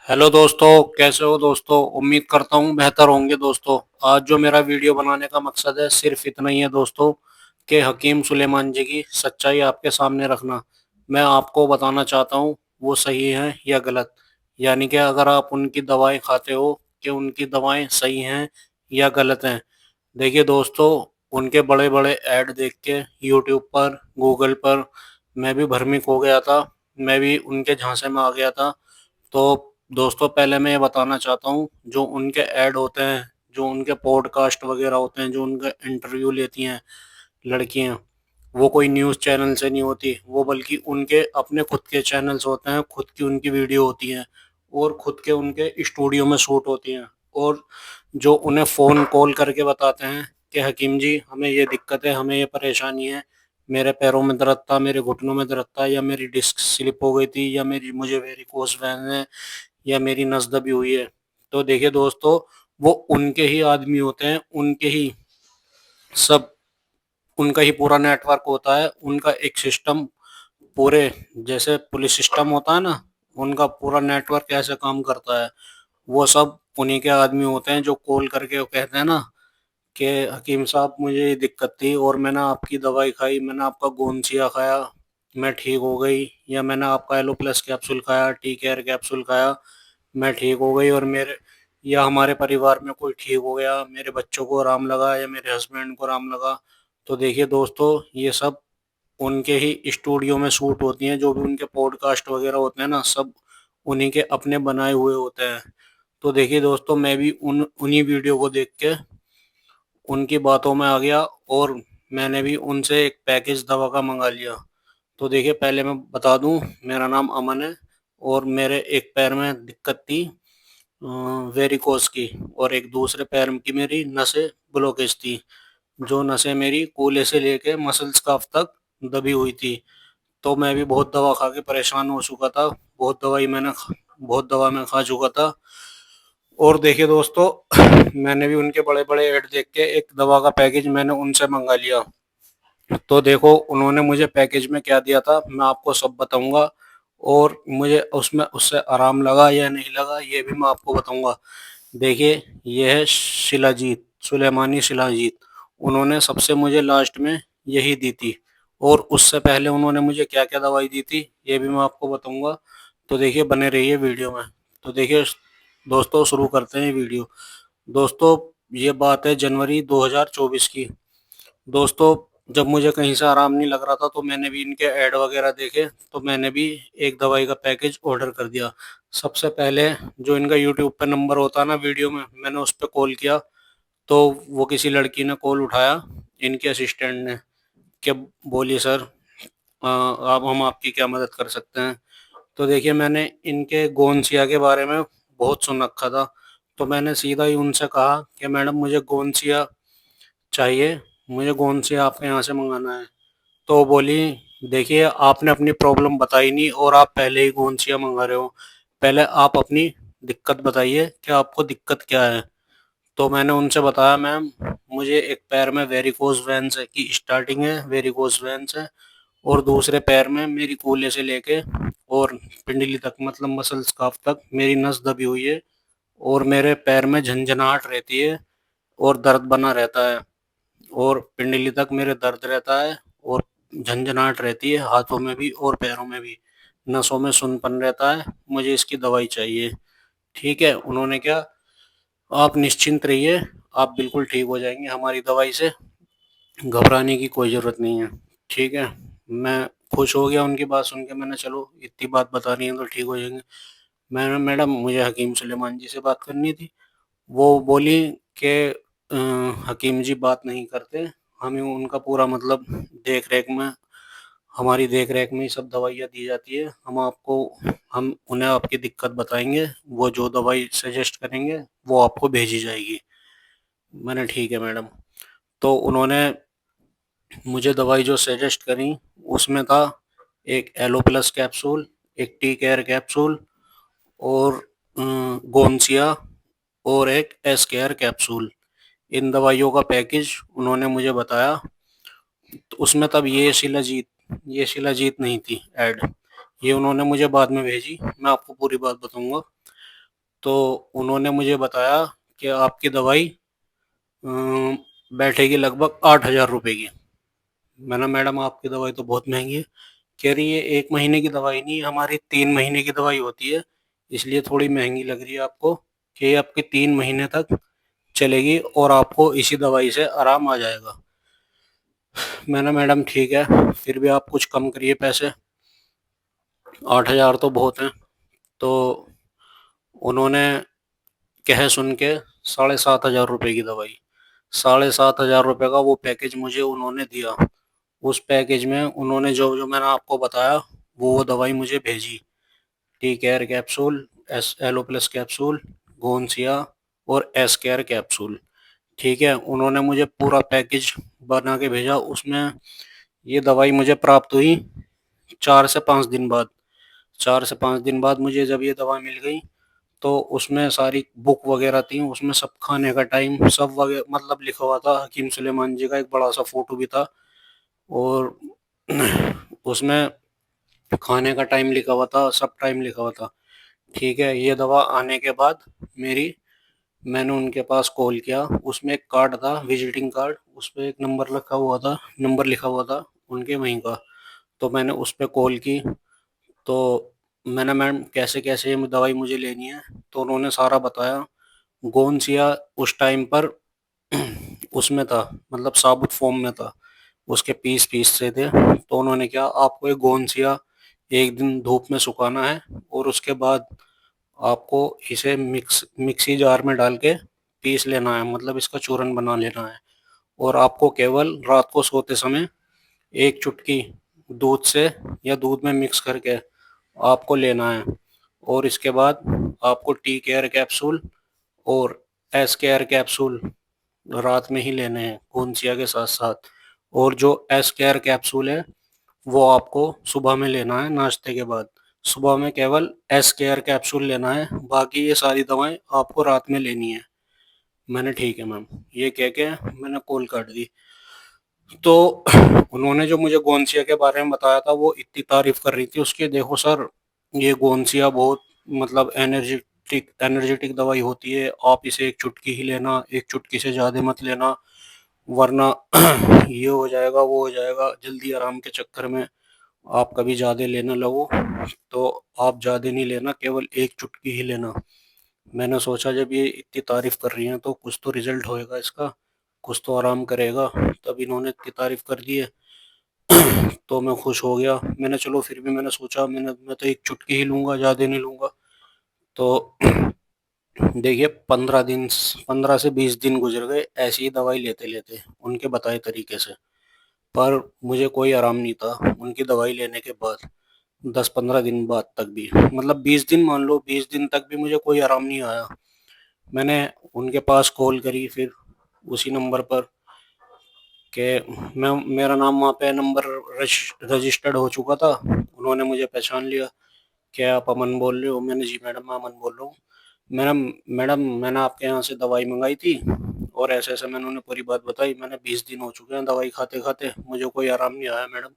Hello दोस्तों, कैसे हो दोस्तों। उम्मीद करता हूँ बेहतर होंगे दोस्तों। आज जो मेरा वीडियो बनाने का मकसद है सिर्फ इतना ही है दोस्तों, कि हकीम सुलेमान जी की सच्चाई आपके सामने रखना। मैं आपको बताना चाहता हूँ वो सही है या गलत। यानी कि अगर आप उनकी दवाएं खाते हो कि उनकी दवाएं सही हैं या गलत हैं। देखिए दोस्तों, उनके बड़े बड़े ऐड देख के यूट्यूब पर, गूगल पर मैं भी भ्रमित हो गया था। मैं भी उनके झांसे में आ गया था। तो दोस्तों, पहले मैं ये बताना चाहता हूँ, जो उनके ऐड होते हैं, जो उनके पॉडकास्ट वगैरह होते हैं, जो उनका इंटरव्यू लेती हैं लड़कियां, वो कोई न्यूज़ चैनल से नहीं होती, वो बल्कि उनके अपने खुद के चैनल्स होते हैं, खुद की उनकी वीडियो होती हैं और खुद के उनके स्टूडियो में शूट होती हैं। और जो उन्हें फ़ोन कॉल करके बताते हैं कि हकीम जी हमें ये दिक्कत है, हमें ये परेशानी है, मेरे पैरों में दर्द था, मेरे घुटनों में दर्द था, या मेरी डिस्क स्लिप हो गई थी, या मुझे वेरिकोस वेन है, या मेरी नस दबी हुई है। तो देखिए दोस्तों, वो उनके ही आदमी होते हैं, उनके ही सब, उनका ही पूरा नेटवर्क होता है, उनका एक सिस्टम पूरे, जैसे पुलिस सिस्टम होता है ना, उनका पूरा नेटवर्क कैसे काम करता है, वो सब उन्हीं के आदमी होते हैं, जो कॉल करके वो कहते हैं ना कि हकीम साहब मुझे ये दिक्कत थी और मैंने आपकी दवाई खाई, मैंने आपका गोंचिया खाया, मैं ठीक हो गई, या मैंने आपका एलो प्लस कैप्सूल खाया, टी केयर कैप्सूल खाया, मैं ठीक हो गई, और मेरे या हमारे परिवार में कोई ठीक हो गया, मेरे बच्चों को आराम लगा या मेरे हस्बैंड को आराम लगा। तो देखिए दोस्तों, ये सब उनके ही स्टूडियो में शूट होती हैं, जो भी उनके पॉडकास्ट वगैरह होते हैं ना, सब उन्हीं के अपने बनाए हुए होते हैं। तो देखिए दोस्तों, मैं भी उन्हीं वीडियो को देख के उनकी बातों में आ गया, और मैंने भी उनसे एक पैकेज दवा का मंगा लिया। तो देखिए, पहले मैं बता दूं, मेरा नाम अमन है, और मेरे एक पैर में दिक्कत थी वेरिकोस की, और एक दूसरे पैर की मेरी नसें ब्लॉकेज थी, जो नसें मेरी कूल्हे से लेके मसल्स काफ तक दबी हुई थी। तो मैं भी बहुत दवा खा के परेशान हो चुका था। बहुत दवा मैं खा चुका था। और देखिए दोस्तों, मैंने भी उनके बड़े बड़े ऐड देख के एक दवा का पैकेज मैंने उनसे मंगा लिया। तो देखो उन्होंने मुझे पैकेज में क्या दिया था, मैं आपको सब बताऊंगा, और मुझे उसमें उससे आराम लगा या नहीं लगा ये भी मैं आपको बताऊंगा। देखिए, ये है शिलाजीत, सुलेमानी शिलाजीत। उन्होंने सबसे मुझे लास्ट में यही दी थी, और उससे पहले उन्होंने मुझे क्या क्या दवाई दी थी ये भी मैं आपको बताऊंगा। तो देखिए, बने रहिए वीडियो में। तो देखिए दोस्तों, शुरू करते हैं वीडियो। दोस्तों, ये बात है जनवरी 2024 की। दोस्तों, जब मुझे कहीं से आराम नहीं लग रहा था, तो मैंने भी इनके ऐड वगैरह देखे, तो मैंने भी एक दवाई का पैकेज ऑर्डर कर दिया। सबसे पहले जो इनका यूट्यूब पे नंबर होता है ना वीडियो में, मैंने उस पर कॉल किया। तो वो किसी लड़की ने कॉल उठाया, इनके असिस्टेंट ने, कि बोलिए सर, आप हम आपकी क्या मदद कर सकते हैं। तो देखिए, मैंने इनके गोंसिया के बारे में बहुत सुन रखा था। तो मैंने सीधा ही उनसे कहा कि मैडम मुझे गोंसिया चाहिए, मुझे गोंसिया आपके यहाँ से मंगाना है। तो वो बोली, देखिए आपने अपनी प्रॉब्लम बताई नहीं और आप पहले ही गोंसिया मंगा रहे हो, पहले आप अपनी दिक्कत बताइए कि आपको दिक्कत क्या है। तो मैंने उनसे बताया, मैम मुझे एक पैर में वेरिकोज वेन्स है की स्टार्टिंग है, वेरिकोज वेन्स है, और दूसरे पैर में मेरी कूल्हे से लेके और पिंडली तक, मतलब मसल्स काफ तक मेरी नस दबी हुई है, और मेरे पैर में झंझनाहट रहती है, और दर्द बना रहता है, और पिंडली तक मेरे दर्द रहता है, और झंझनाहट रहती है हाथों में भी और पैरों में भी, नसों में सुनपन रहता है, मुझे इसकी दवाई चाहिए। ठीक है, उन्होंने क्या, आप निश्चिंत रहिए, आप बिल्कुल ठीक हो जाएंगे हमारी दवाई से, घबराने की कोई ज़रूरत नहीं है। ठीक है, मैं खुश हो गया उनकी बात सुन के। मैंने, चलो इतनी बात बता रही हैं तो ठीक हो जाएंगे। मैंने, मैडम मुझे हकीम सुलेमान जी से बात करनी थी। वो बोली कि हकीम जी बात नहीं करते, हमें उनका पूरा मतलब देख रेख में, हमारी देख रेख में ही सब दवाइयाँ दी जाती है। हम उन्हें आपकी दिक्कत बताएंगे, वो जो दवाई सजेस्ट करेंगे वो आपको भेजी जाएगी। मैंने, ठीक है मैडम। तो उन्होंने मुझे दवाई जो सजेस्ट करी, उसमें था एक एलो प्लस कैप्सूल, एक टी केयर कैप्सूल, और गोंसिया, और एक एस केयर कैप्सूल। इन दवाइयों का पैकेज उन्होंने मुझे बताया। तो उसमें तब ये शिलाजीत नहीं थी ऐड, ये उन्होंने मुझे बाद में भेजी, मैं आपको पूरी बात बताऊंगा। तो उन्होंने मुझे बताया कि आपकी दवाई बैठेगी लगभग 8,000 रुपये की। मैंने, मैडम आपकी दवाई तो बहुत महंगी है। कह रही है 1 महीने की दवाई नहीं, हमारी 3 महीने की दवाई होती है, इसलिए थोड़ी महंगी लग रही है आपको, कि ये आपकी 3 महीने तक चलेगी और आपको इसी दवाई से आराम आ जाएगा। मैंने, मैडम ठीक है, फिर भी आप कुछ कम करिए पैसे, 8,000 तो बहुत हैं। तो उन्होंने कह सुन के 7,500 रुपये की दवाई, 7,500 रुपये का वो पैकेज मुझे उन्होंने दिया। उस पैकेज में उन्होंने जो जो मैंने आपको बताया वो दवाई मुझे भेजी। T care capsule, S aloe plus capsule, गोनसिया और एस केयर कैप्सूल। ठीक है, उन्होंने मुझे पूरा पैकेज बना के भेजा। उसमें ये दवाई मुझे प्राप्त हुई 4 से 5 दिन बाद। 4 से 5 दिन बाद मुझे जब ये दवा मिल गई, तो उसमें सारी बुक वगैरह थी, उसमें सब खाने का टाइम सब वगैरह मतलब लिखा हुआ था, हकीम सुलेमान जी का एक बड़ा सा फोटो भी था। और उसमें खाने का टाइम लिखा हुआ था, सब टाइम लिखा हुआ था। ठीक है, ये दवा आने के बाद मेरी मैंने उनके पास कॉल किया। उसमें एक कार्ड था, विजिटिंग कार्ड, उस पे एक नंबर लिखा हुआ था, नंबर लिखा हुआ था उनके वहीं का। तो मैंने उस पे कॉल की। तो मैंने, मैम कैसे कैसे ये दवाई मुझे लेनी है, तो उन्होंने सारा बताया। गोनसिया उस टाइम पर उसमें था, मतलब साबुत फॉर्म में था, उसके पीस पीस से थे। तो उन्होंने क्या, आपको ये गोनसिया एक दिन धूप में सुखाना है और उसके बाद आपको इसे मिक्सी जार में डाल के पीस लेना है, मतलब इसका चूरन बना लेना है। और आपको केवल रात को सोते समय एक चुटकी दूध से या दूध में मिक्स करके आपको लेना है। और इसके बाद आपको टी केयर कैप्सूल और एस केयर कैप्सूल रात में ही लेने हैं गोनसिया के साथ साथ। और जो एस केयर कैप्सूल है वो आपको सुबह में लेना है नाश्ते के बाद। सुबह में केवल एस केयर कैप्सूल लेना है, बाकी ये सारी दवाएं आपको रात में लेनी है। मैंने ठीक है मैम, ये कह के मैंने कॉल काट दी। तो उन्होंने जो मुझे गोंसिया के बारे में बताया था वो इतनी तारीफ कर रही थी उसकी, देखो सर ये गोंसिया बहुत मतलब एनर्जेटिक एनर्जेटिक दवाई होती है, आप इसे एक चुटकी ही लेना, एक चुटकी से ज़्यादा मत लेना, वरना ये हो जाएगा वो हो जाएगा, जल्दी आराम के चक्कर में आप कभी ज़्यादा लेने लगो। तो आप ज़्यादा नहीं लेना, केवल एक चुटकी ही लेना। मैंने सोचा जब ये इतनी तारीफ कर रही हैं तो कुछ तो रिजल्ट होएगा इसका, कुछ तो आराम करेगा। तब इन्होंने इतनी तारीफ कर दी है तो मैं खुश हो गया। मैंने, चलो फिर भी मैंने सोचा, मैं तो एक चुटकी ही लूंगा, ज़्यादा नहीं लूंगा। तो देखिए 15 दिन, 15 से 20 दिन गुजर गए ऐसी ही दवाई लेते लेते उनके बताए तरीके से, पर मुझे कोई आराम नहीं था उनकी दवाई लेने के बाद। 10-15 दिन बाद तक भी, मतलब 20 दिन मान लो, 20 दिन तक भी मुझे कोई आराम नहीं आया। मैंने उनके पास कॉल करी फिर उसी नंबर पर, कि मैं, मेरा नाम वहाँ पे नंबर रजिस्टर्ड हो चुका था। उन्होंने मुझे पहचान लिया। क्या आप अमन बोल रहे हो? मैंने, जी मैडम मैं अमन बोल रहा हूँ। मैडम, मैडम मैंने आपके यहाँ से दवाई मंगाई थी और ऐसे ऐसे मैंने उन्हें पूरी बात बताई। मैंने 20 दिन हो चुके हैं दवाई खाते खाते, मुझे कोई आराम नहीं आया मैडम।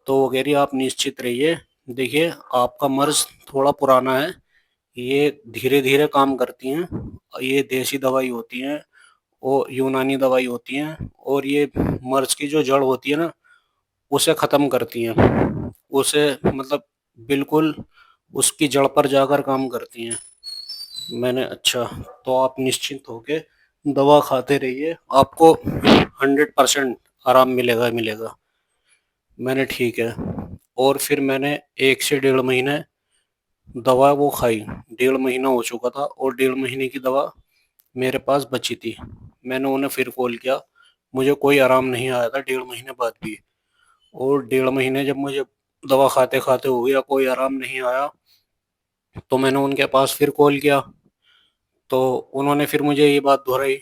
तो वो कह रही आप निश्चित रहिए, देखिए आपका मर्ज थोड़ा पुराना है, ये धीरे धीरे काम करती हैं, ये देसी दवाई होती हैं और यूनानी दवाई होती हैं, और ये मर्ज की जो जड़ होती है ना उसे खत्म करती हैं, उसे मतलब बिल्कुल उसकी जड़ पर जाकर काम करती हैं। मैंने, अच्छा, तो आप निश्चिंत होके दवा खाते रहिए, आपको 100% आराम मिलेगा मिलेगा। मैंने ठीक है। और फिर मैंने 1 से 1.5 महीने दवा वो खाई। 1.5 महीना हो चुका था और 1.5 महीने की दवा मेरे पास बची थी। मैंने उन्हें फिर कॉल किया, मुझे कोई आराम नहीं आया था 1.5 महीने बाद भी। और 1.5 महीने जब मुझे दवा खाते खाते हो गया, कोई आराम नहीं आया, तो मैंने उनके पास फिर कॉल किया। तो उन्होंने फिर मुझे ये बात दोहराई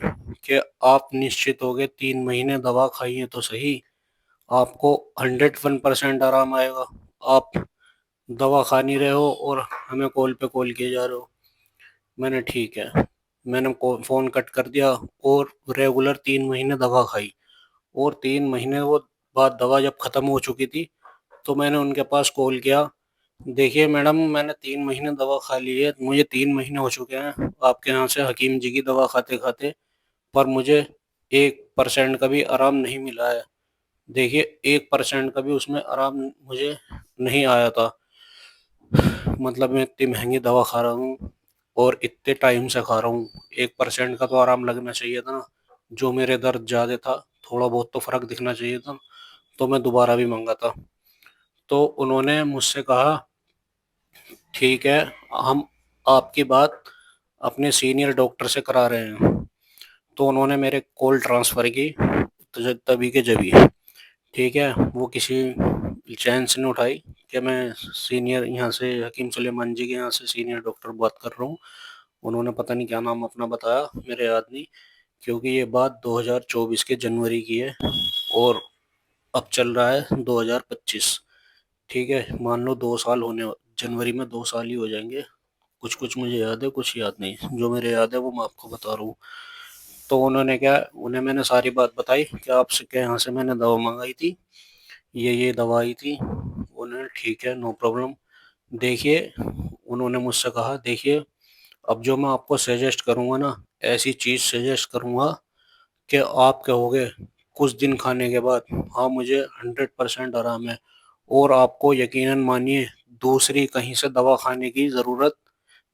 कि आप निश्चित हो गए, 3 महीने दवा खाइए तो सही, आपको 101% आराम आएगा। आप दवा खा नहीं रहे हो और हमें कॉल पे कॉल किए जा रहे हो। मैंने ठीक है, मैंने फ़ोन कट कर दिया और रेगुलर 3 महीने दवा खाई। और 3 महीने वो बाद दवा जब ख़त्म हो चुकी थी तो मैंने उनके पास कॉल किया देखिए मैडम, मैंने 3 महीने दवा खा ली है, मुझे 3 महीने हो चुके हैं आपके यहाँ से हकीम जी की दवा खाते-खाते, पर मुझे 1% का भी आराम नहीं मिला है। देखिए 1% का भी उसमें आराम मुझे नहीं आया था। मतलब मैं इतनी महँगी दवा खा रहा हूँ और इतने टाइम से खा रहा हूँ, 1% का तो आराम लगना चाहिए था ना। जो मेरे दर्द ज़्यादा था, थोड़ा बहुत तो फ़र्क दिखना चाहिए था, तो मैं दोबारा भी मँगा था। तो उन्होंने मुझसे कहा, ठीक है, हम आपकी बात अपने सीनियर डॉक्टर से करा रहे हैं। तो उन्होंने मेरे कॉल ट्रांसफ़र की, तो तभी के जभी, ठीक है, वो किसी चैन से नहीं उठाई कि मैं सीनियर यहाँ से हकीम सुलेमान जी के यहाँ से सीनियर डॉक्टर बात कर रहा हूँ। उन्होंने पता नहीं क्या नाम अपना बताया, मेरे याद नहीं, क्योंकि ये बात 2024 के जनवरी की है और अब चल रहा है 2025। ठीक है, मान लो 2 साल जनवरी में 2 साल ही हो जाएँगे। कुछ-कुछ मुझे याद है, कुछ याद नहीं। जो मेरे याद है वो मैं आपको बता रहा हूँ। तो उन्होंने क्या, उन्हें मैंने सारी बात बताई कि आपसे के यहाँ से मैंने दवा मँगाई थी, ये दवा आई थी। उन्होंने ठीक है, नो प्रॉब्लम। देखिए, उन्होंने मुझसे कहा, देखिए, अब जो मैं आपको सजेस्ट करूँगा ना, ऐसी चीज़ सजेस्ट करूँगा कि आप कहोगे कुछ दिन खाने के बाद, हाँ, मुझे 100% आराम है, और आपको यकीनन मानिए दूसरी कहीं से दवा खाने की ज़रूरत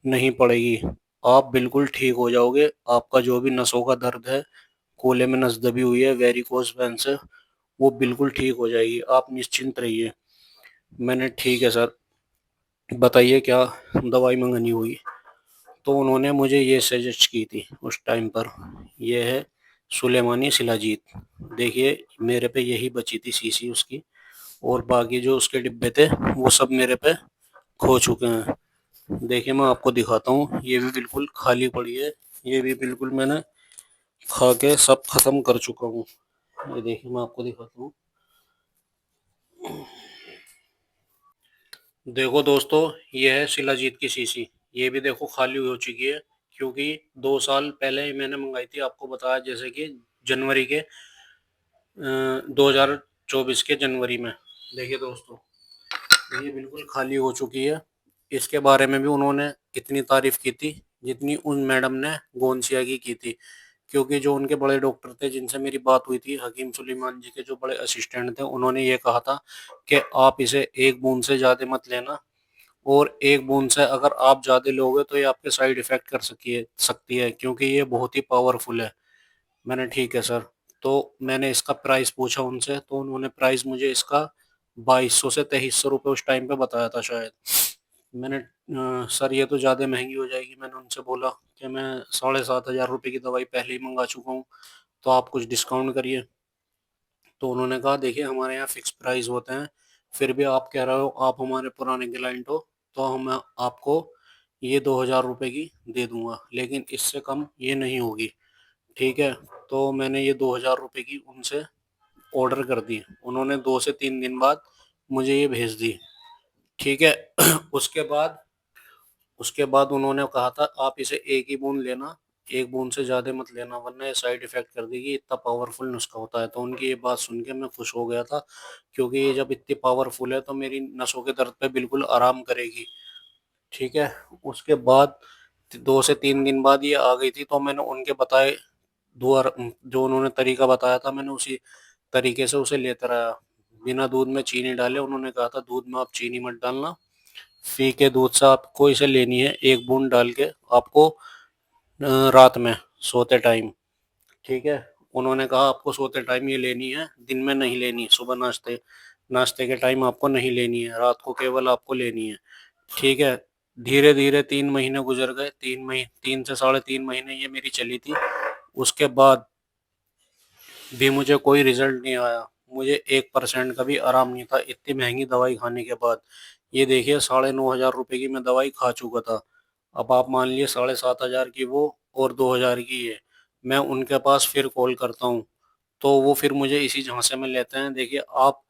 नहीं पड़ेगी। आप बिल्कुल ठीक हो जाओगे। आपका जो भी नसों का दर्द है, कूल्हे में नस दबी हुई है, वेरिकोज़ वेन्स है, वो बिल्कुल ठीक हो जाएगी। आप निश्चिंत रहिए। मैंने ठीक है सर, बताइए क्या दवाई मँगानी होगी? तो उन्होंने मुझे ये सजेस्ट की थी उस टाइम पर, ये है सुलेमानी शिलाजीत। देखिए मेरे पे यही बची थी शीशी उसकी, और बाकी जो उसके डिब्बे थे वो सब मेरे पे खो चुके हैं। देखिए मैं आपको दिखाता हूँ, ये भी बिल्कुल खाली पड़ी है। ये भी बिल्कुल मैंने खा के सब खत्म कर चुका हूँ। ये देखिए मैं आपको दिखाता हूँ। देखो दोस्तों, ये है शिलाजीत की शीशी। ये भी देखो खाली हो चुकी है, क्योंकि 2 साल पहले ही मैंने मंगाई थी, आपको बताया जैसे कि जनवरी के 2024 के जनवरी में। देखिए दोस्तों, ये बिल्कुल खाली हो चुकी है। इसके बारे में भी उन्होंने इतनी तारीफ की थी जितनी उन मैडम ने गोंसिया की थी, क्योंकि जो उनके बड़े डॉक्टर थे जिनसे मेरी बात हुई थी, हकीम सुलेमान जी के जो बड़े असिस्टेंट थे, उन्होंने ये कहा था कि आप इसे एक बूंद से ज़्यादा मत लेना, और एक बूंद से अगर आप ज़्यादा लोगे तो ये आपके साइड इफ़ेक्ट कर सकती है, क्योंकि ये बहुत ही पावरफुल है। मैंने ठीक है सर। तो मैंने इसका प्राइस पूछा उनसे, तो उन्होंने प्राइस मुझे इसका 2200 से 2300 रुपये उस टाइम पे बताया था शायद। मैंने सर ये तो ज़्यादा महँगी हो जाएगी। मैंने उनसे बोला कि मैं 7500 की दवाई पहले ही मँगा चुका हूँ, तो आप कुछ डिस्काउंट करिए। तो उन्होंने कहा, देखिए हमारे यहाँ फ़िक्स प्राइस होते हैं, फिर भी आप कह रहे हो आप हमारे पुराने क्लाइंट हो, तो हम आपको ये 2000 रुपये की दे दूँगा, लेकिन इससे कम ये नहीं होगी। ठीक है? तो मैंने ये 2000 रुपये की उनसे ऑर्डर कर दी। उन्होंने 2 से 3 दिन बाद मुझे ये भेज दी। ठीक है? उसके बाद उसके बाद उन्होंने कहा था, आप इसे एक ही बूंद लेना, एक बूंद से ज़्यादा मत लेना, वरना ये साइड इफ़ेक्ट कर देगी, इतना पावरफुल नुस्खा होता है। तो उनकी ये बात सुन के मैं खुश हो गया था, क्योंकि ये जब इतनी पावरफुल है तो मेरी नसों के दर्द पे बिल्कुल आराम करेगी। ठीक है? उसके बाद 2 से 3 दिन बाद ये आ गई थी, तो मैंने उनके बताए जो उन्होंने तरीका बताया था, मैंने उसी तरीके से उसे लेता रहा। बिना दूध में चीनी डाले, उन्होंने कहा था दूध में आप चीनी मत डालना, फीके दूध से आपको इसे लेनी है, 1 बूंद डाल के आपको रात में सोते टाइम। ठीक है? उन्होंने कहा आपको सोते टाइम ये लेनी है, दिन में नहीं लेनी, सुबह नाश्ते नाश्ते के टाइम आपको नहीं लेनी है, रात को केवल आपको लेनी है। ठीक है? धीरे-धीरे 3 महीने गुज़र गए, 3 से साढ़े 3 महीने ये मेरी चली थी। उसके बाद भी मुझे कोई रिज़ल्ट नहीं आया। मुझे 1% का भी आराम नहीं था, इतनी महँगी दवाई खाने के बाद। ये देखिए 9500 की मैं दवाई खा चुका था। अब आप मान लीजिए 7500 की वो और 2000 की ये। मैं उनके पास फिर कॉल करता हूँ, तो वो फिर मुझे इसी झांसे में लेते हैं। देखिए आप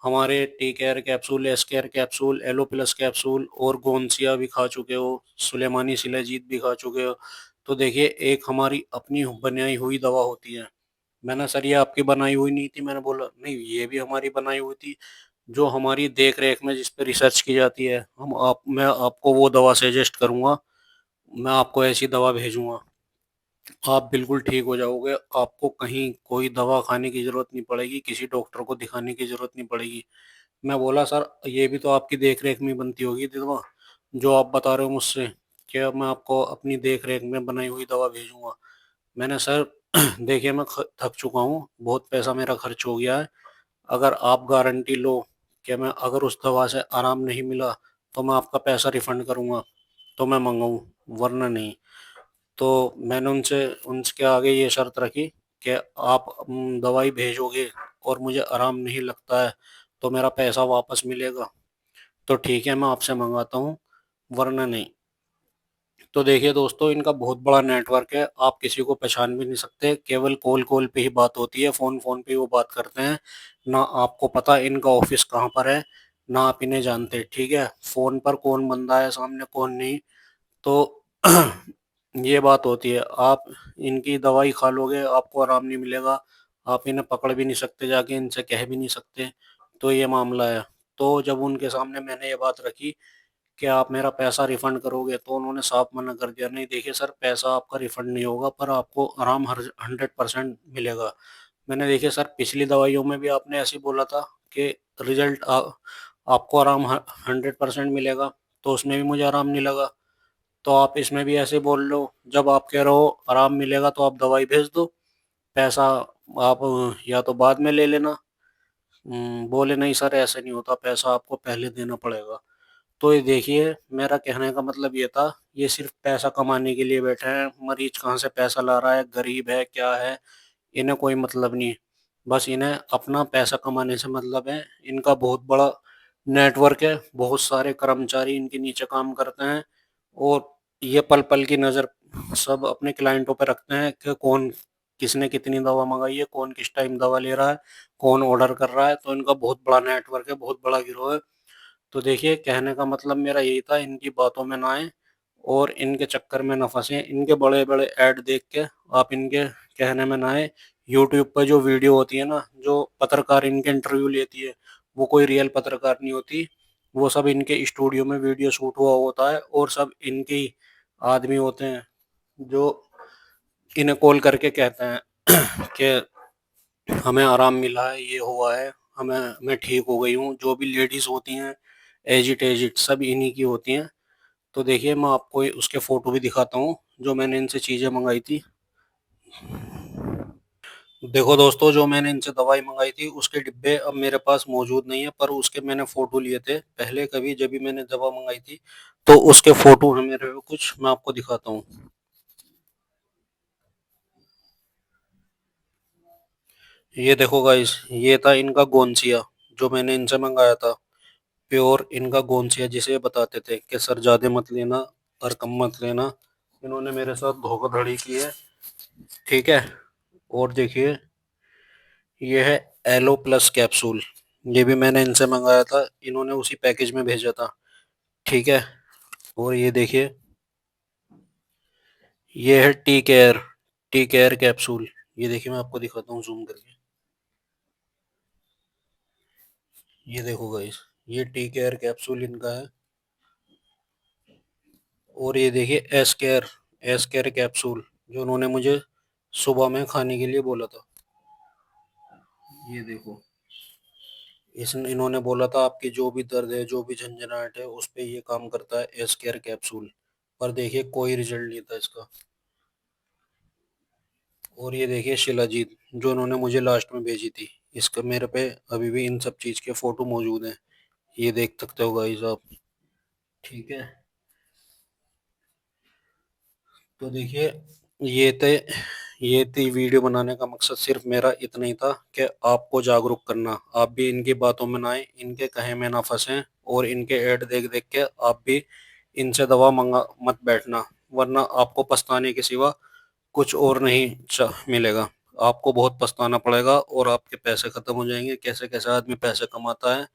हमारे T care capsule, S care capsule, aloe plus capsule और गोंसिया भी खा चुके हो, सुलेमानी शिलाजीत भी खा चुके हो। तो देखिए एक हमारी अपनी बनाई हुई दवा होती है। मैंने, सर ये आपकी बनाई हुई नहीं थी। मैंने बोला, नहीं ये भी हमारी बनाई हुई थी। जो हमारी देख रेख में जिस पे रिसर्च की जाती है, मैं आपको वो दवा सजेस्ट करूंगा। मैं आपको ऐसी दवा भेजूंगा, आप बिल्कुल ठीक हो जाओगे। आपको कहीं कोई दवा खाने की जरूरत नहीं पड़ेगी, किसी डॉक्टर को दिखाने की जरूरत नहीं पड़ेगी। मैं बोला सर ये भी तो आपकी देख रेख में बनती होगी दवा, जो आप बता रहे हो मुझसे, क्या मैं आपको अपनी देख रेख में बनाई हुई दवा भेजूंगा? मैंने सर देखिए मैं थक चुका हूँ, बहुत पैसा मेरा खर्च हो गया है। अगर आप गारंटी लो कि मैं अगर उस दवा से आराम नहीं मिला तो मैं आपका पैसा रिफंड करूंगा, तो मैं मंगाऊं, वरना नहीं। तो मैंने उनसे उनके आगे ये शर्त रखी कि आप दवाई भेजोगे और मुझे आराम नहीं लगता है तो मेरा पैसा वापस मिलेगा, तो ठीक है मैं आपसे मंगाता हूँ, वरना नहीं। तो देखिए दोस्तों, इनका बहुत बड़ा नेटवर्क है, आप किसी को पहचान भी नहीं सकते, केवल कॉल कॉल पे ही बात होती है, फोन फोन पे ही वो बात करते हैं। ना आपको पता इनका ऑफिस कहाँ पर है, ना आप इन्हें जानते, ठीक है। फोन पर कौन बंदा है सामने कौन नहीं, तो ये बात होती है। आप इनकी दवाई खा लोगे आपको आराम नहीं मिलेगा, आप इन्हें पकड़ भी नहीं सकते, जाके इनसे कह भी नहीं सकते, तो ये मामला है। तो जब उनके सामने मैंने ये बात रखी कि आप मेरा पैसा रिफंड करोगे, तो उन्होंने साफ मना कर दिया, नहीं देखिए सर पैसा आपका रिफंड नहीं होगा, पर आपको आराम हर 100% मिलेगा। मैंने देखिए सर पिछली दवाइयों में भी आपने ऐसे ही बोला था कि रिजल्ट आपको आराम 100% मिलेगा, तो उसमें भी मुझे आराम नहीं लगा। तो आप इसमें भी ऐसे बोल लो, जब आप कह रहे हो आराम मिलेगा तो आप दवाई भेज दो, पैसा आप या तो बाद में ले लेना। बोले नहीं सर ऐसे नहीं होता, पैसा आपको पहले देना पड़ेगा। तो ये देखिए मेरा कहने का मतलब ये था, ये सिर्फ पैसा कमाने के लिए बैठे हैं। मरीज कहाँ से पैसा ला रहा है, गरीब है क्या है, इन्हें कोई मतलब नहीं। बस इन्हें अपना पैसा कमाने से मतलब है। इनका बहुत बड़ा नेटवर्क है, बहुत सारे कर्मचारी इनके नीचे काम करते हैं, और ये पल पल की नज़र सब अपने क्लाइंटों पे रखते हैं कि कौन किसने कितनी दवा मंगाई है, कौन किस टाइम दवा ले रहा है, कौन ऑर्डर कर रहा है। तो इनका बहुत बड़ा नेटवर्क है, बहुत बड़ा गिरोह है। तो देखिए कहने का मतलब मेरा यही था, इनकी बातों में ना आए और इनके चक्कर में ना फंसे। इनके बड़े बड़े ऐड देख के आप इनके कहने में ना आए। यूट्यूब पर जो वीडियो होती है ना, जो पत्रकार इनके इंटरव्यू लेती है, वो कोई रियल पत्रकार नहीं होती, वो सब इनके स्टूडियो में वीडियो शूट हुआ होता है, और सब इनके ही आदमी होते हैं जो इन्हें कॉल करके कहते हैं कि हमें आराम मिला है, ये हुआ है, मैं ठीक हो गई हूँ। जो भी लेडीज होती हैं एजिट सब इन्हीं की होती हैं। तो देखिए मैं आपको उसके फोटो भी दिखाता हूँ जो मैंने इनसे चीजें मंगाई थी। देखो दोस्तों, जो मैंने इनसे दवाई मंगाई थी उसके डिब्बे अब मेरे पास मौजूद नहीं है, पर उसके मैंने फोटो लिए थे पहले, कभी जब भी मैंने दवा मंगाई थी, तो उसके फोटो है मेरे पे कुछ, मैं आपको दिखाता हूँ। ये देखो गाइस, ये था इनका गोंसिया, जो मैंने इनसे मंगाया था। प्योर इनका गोंसिया, जिसे बताते थे कि सर ज्यादा मत लेना और कम मत लेना। इन्होंने मेरे साथ धोखाधड़ी की है, ठीक है। और देखिए ये है एलो प्लस कैप्सूल, ये भी मैंने इनसे मंगाया था, इन्होंने उसी पैकेज में भेजा था, ठीक है। और ये देखिए ये है टी केयर कैप्सूल, ये देखिए मैं आपको दिखाता हूँ जूम करके। ये देखो गाइस, ये टी केयर कैप्सूल इनका है। और ये देखिए एस केयर कैप्सूल, जो उन्होंने मुझे सुबह में खाने के लिए बोला था। ये देखो, इस इन्होंने बोला था आपकी जो भी दर्द है, जो भी झंझनाहट है, उस पे ये काम करता है एस केयर कैप्सूल। पर देखिए कोई रिजल्ट नहीं था इसका। और ये देखिए शिलाजीत, जो उन्होंने मुझे लास्ट में भेजी थी, इसका मेरे पे अभी भी इन सब चीज के फोटो मौजूद हैं, ये देख सकते हो गाइस आप, ठीक है। तो देखिए ये थे ये थी वीडियो बनाने का मकसद, सिर्फ मेरा इतना ही था कि आपको जागरूक करना, आप भी इनकी बातों में ना आए, इनके कहे में ना फंसे, और इनके ऐड देख देख के आप भी इनसे दवा मंगा मत बैठना, वरना आपको पछताने के सिवा कुछ और नहीं मिलेगा। आपको बहुत पछताना पड़ेगा और आपके पैसे खत्म हो जाएंगे। कैसे कैसे आदमी पैसे कमाता है,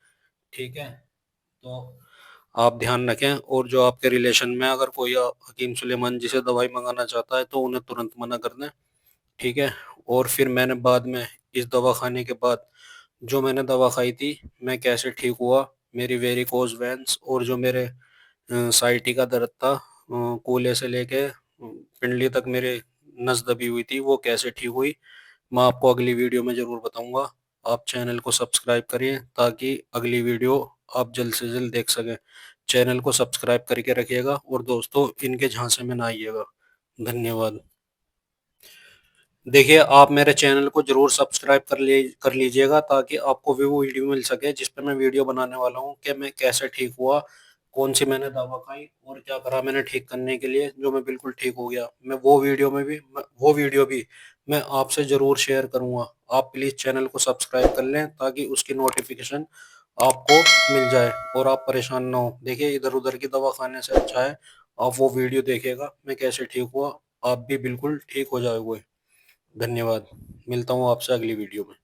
ठीक है। तो आप ध्यान रखें, और जो आपके रिलेशन में अगर कोई हकीम सुलेमान जी से दवाई मंगाना चाहता है तो उन्हें तुरंत मना कर दें, ठीक है। और फिर मैंने बाद में इस दवा खाने के बाद जो मैंने दवा खाई थी, मैं कैसे ठीक हुआ, मेरी वेरिकोज वेन्स और जो मेरे साइटी का दर्द था, कूल्हे से लेके पिंडली तक मेरे नस दबी हुई थी, वो कैसे ठीक हुई, मैं आपको अगली वीडियो में ज़रूर बताऊंगा। आप चैनल को सब्सक्राइब करिए ताकि अगली वीडियो आप जल्द से जल्द देख सकें। चैनल को सब्सक्राइब करके रखिएगा और दोस्तों इनके झांसे में ना आइएगा। धन्यवाद। देखिए, आप मेरे चैनल को जरूर सब्सक्राइब कर लीजिएगा ताकि आपको भी वो वीडियो मिल सके जिस पे मैं वीडियो बनाने वाला हूँ कि मैं कैसे ठीक हुआ, कौन सी मैंने दवा खाई और क्या करा मैंने ठीक करने के लिए, जो मैं बिल्कुल ठीक हो गया। वो वीडियो भी मैं आपसे जरूर शेयर करूंगा। आप प्लीज चैनल को सब्सक्राइब कर लें ताकि उसकी नोटिफिकेशन आपको मिल जाए और आप परेशान ना हो। देखिए, इधर उधर की दवा खाने से अच्छा है आप वो वीडियो देखिएगा मैं कैसे ठीक हुआ, आप भी बिल्कुल ठीक हो जाओगे। धन्यवाद। मिलता हूँ आपसे अगली वीडियो में।